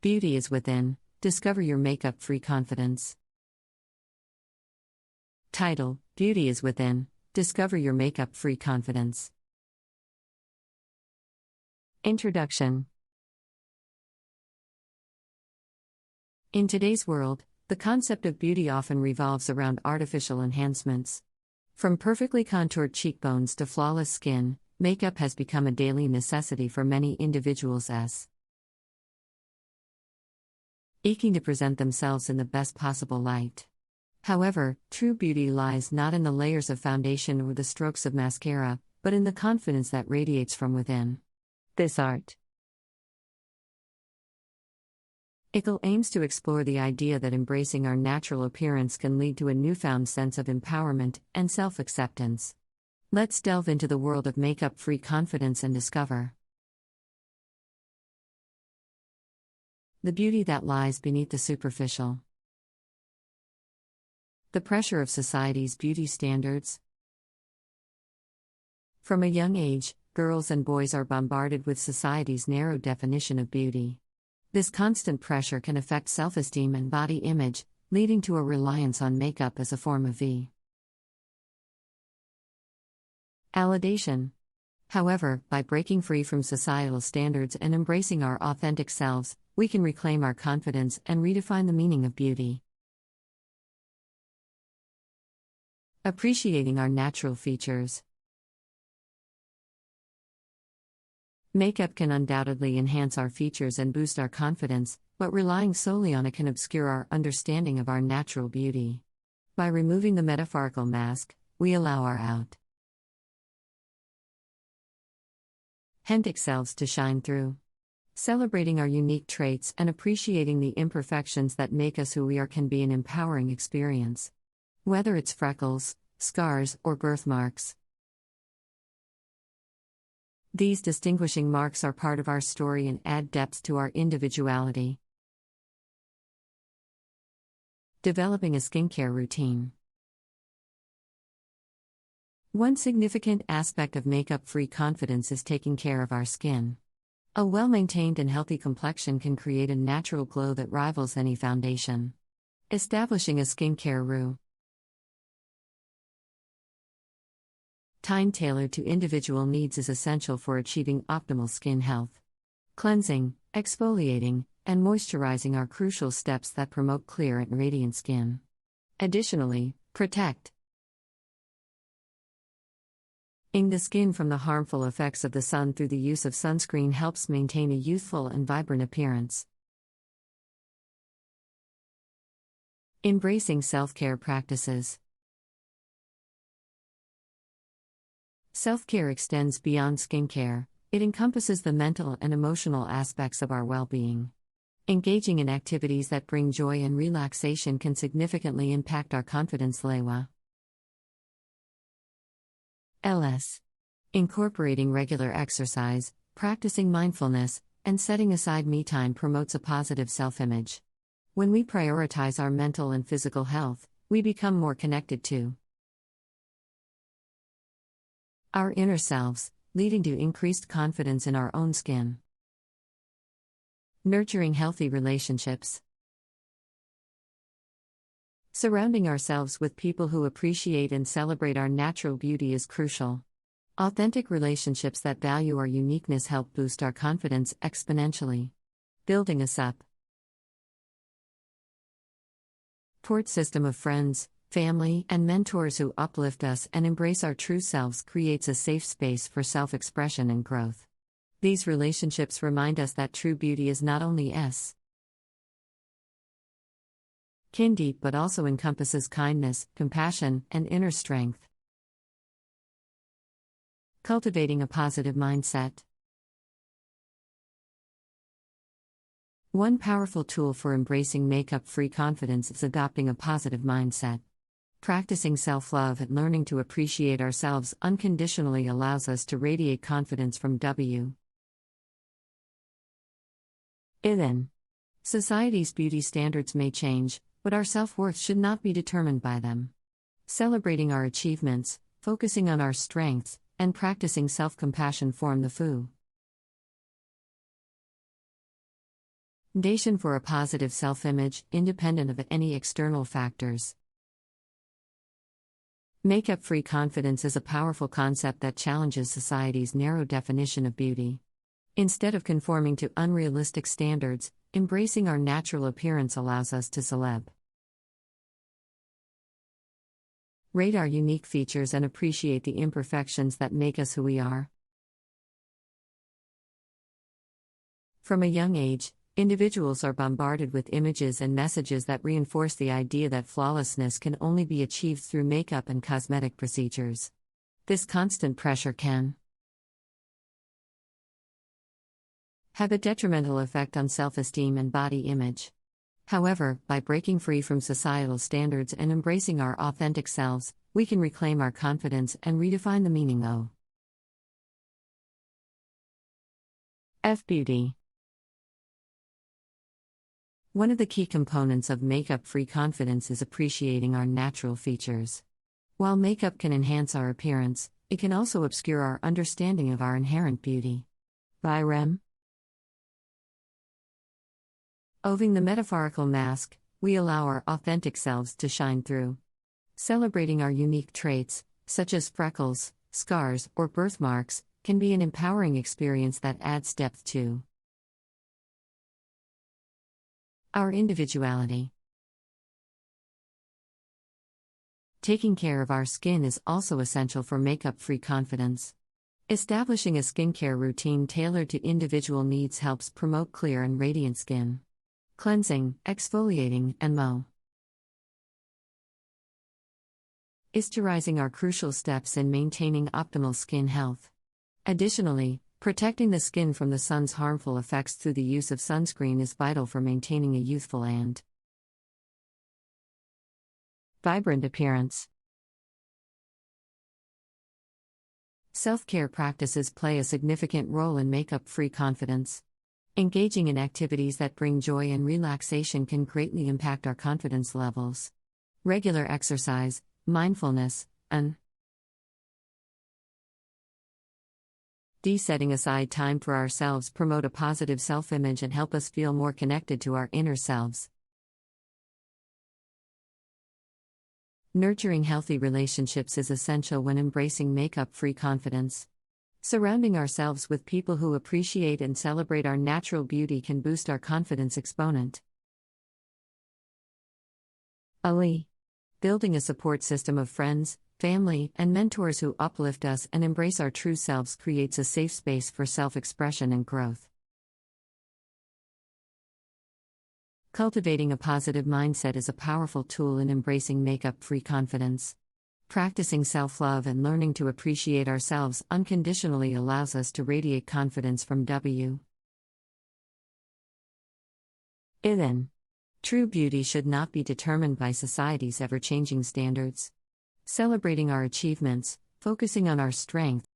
Beauty is within. Discover your makeup-free confidence. Title: Beauty is within. Discover your makeup-free confidence. Introduction. In today's world, the concept of beauty often revolves around artificial enhancements. From perfectly contoured cheekbones to flawless skin, makeup has become a daily necessity for many individuals aching to present themselves in the best possible light. However, true beauty lies not in the layers of foundation or the strokes of mascara, but in the confidence that radiates from within. This article aims to explore the idea that embracing our natural appearance can lead to a newfound sense of empowerment and self-acceptance. Let's delve into the world of makeup-free confidence and discover the beauty that lies beneath the superficial. The pressure of society's beauty standards. From a young age, girls and boys are bombarded with society's narrow definition of beauty. This constant pressure can affect self-esteem and body image, leading to a reliance on makeup as a form of validation. However, by breaking free from societal standards and embracing our authentic selves, we can reclaim our confidence and redefine the meaning of beauty. Appreciating our natural features. Makeup can undoubtedly enhance our features and boost our confidence, but relying solely on it can obscure our understanding of our natural beauty. By removing the metaphorical mask, we allow our authentic selves to shine through. Celebrating our unique traits and appreciating the imperfections that make us who we are can be an empowering experience. Whether it's freckles, scars, or birthmarks, these distinguishing marks are part of our story and add depth to our individuality. Developing a skincare routine. One significant aspect of makeup-free confidence is taking care of our skin. A well-maintained and healthy complexion can create a natural glow that rivals any foundation. Establishing a skincare routine tailored to individual needs is essential for achieving optimal skin health. Cleansing, exfoliating, and moisturizing are crucial steps that promote clear and radiant skin. Additionally, protecting the skin from the harmful effects of the sun through the use of sunscreen helps maintain a youthful and vibrant appearance. Embracing self-care practices. Self-care extends beyond skincare. It encompasses the mental and emotional aspects of our well-being. Engaging in activities that bring joy and relaxation can significantly impact our confidence level. Incorporating regular exercise, practicing mindfulness, and setting aside me time promotes a positive self-image. When we prioritize our mental and physical health, we become more connected to our inner selves, leading to increased confidence in our own skin. Nurturing healthy relationships. Surrounding ourselves with people who appreciate and celebrate our natural beauty is crucial. Authentic relationships that value our uniqueness help boost our confidence exponentially. Building a support system of friends, family, and mentors who uplift us and embrace our true selves creates a safe space for self-expression and growth. These relationships remind us that true beauty is not only skin deep but also encompasses kindness, compassion, and inner strength. Cultivating a positive mindset. One powerful tool for embracing makeup-free confidence is adopting a positive mindset. Practicing self-love and learning to appreciate ourselves unconditionally allows us to radiate confidence from within. Society's beauty standards may change, but our self-worth should not be determined by them. Celebrating our achievements, focusing on our strengths, and practicing self-compassion form the Foundation for a positive self-image, independent of any external factors. Makeup-free confidence is a powerful concept that challenges society's narrow definition of beauty. Instead of conforming to unrealistic standards, embracing our natural appearance allows us to rate our unique features and appreciate the imperfections that make us who we are. From a young age, individuals are bombarded with images and messages that reinforce the idea that flawlessness can only be achieved through makeup and cosmetic procedures. This constant pressure can have a detrimental effect on self-esteem and body image. However, by breaking free from societal standards and embracing our authentic selves, we can reclaim our confidence and redefine the meaning of beauty. One of the key components of makeup-free confidence is appreciating our natural features. While makeup can enhance our appearance, it can also obscure our understanding of our inherent beauty. By removing the metaphorical mask, we allow our authentic selves to shine through. Celebrating our unique traits, such as freckles, scars, or birthmarks, can be an empowering experience that adds depth to our individuality. Taking care of our skin is also essential for makeup-free confidence. Establishing a skincare routine tailored to individual needs helps promote clear and radiant skin. Cleansing, exfoliating, and moisturizing are crucial steps in maintaining optimal skin health. Additionally, protecting the skin from the sun's harmful effects through the use of sunscreen is vital for maintaining a youthful and vibrant appearance. Self-care practices play a significant role in makeup-free confidence. Engaging in activities that bring joy and relaxation can greatly impact our confidence levels. Regular exercise, mindfulness, and setting aside time for ourselves promote a positive self-image and help us feel more connected to our inner selves. Nurturing healthy relationships is essential when embracing makeup-free confidence. Surrounding ourselves with people who appreciate and celebrate our natural beauty can boost our confidence exponentially. Building a support system of friends, family, and mentors who uplift us and embrace our true selves creates a safe space for self-expression and growth. Cultivating a positive mindset is a powerful tool in embracing makeup-free confidence. Practicing self-love and learning to appreciate ourselves unconditionally allows us to radiate confidence from within. True beauty should not be determined by society's ever-changing standards. Celebrating our achievements, focusing on our strengths,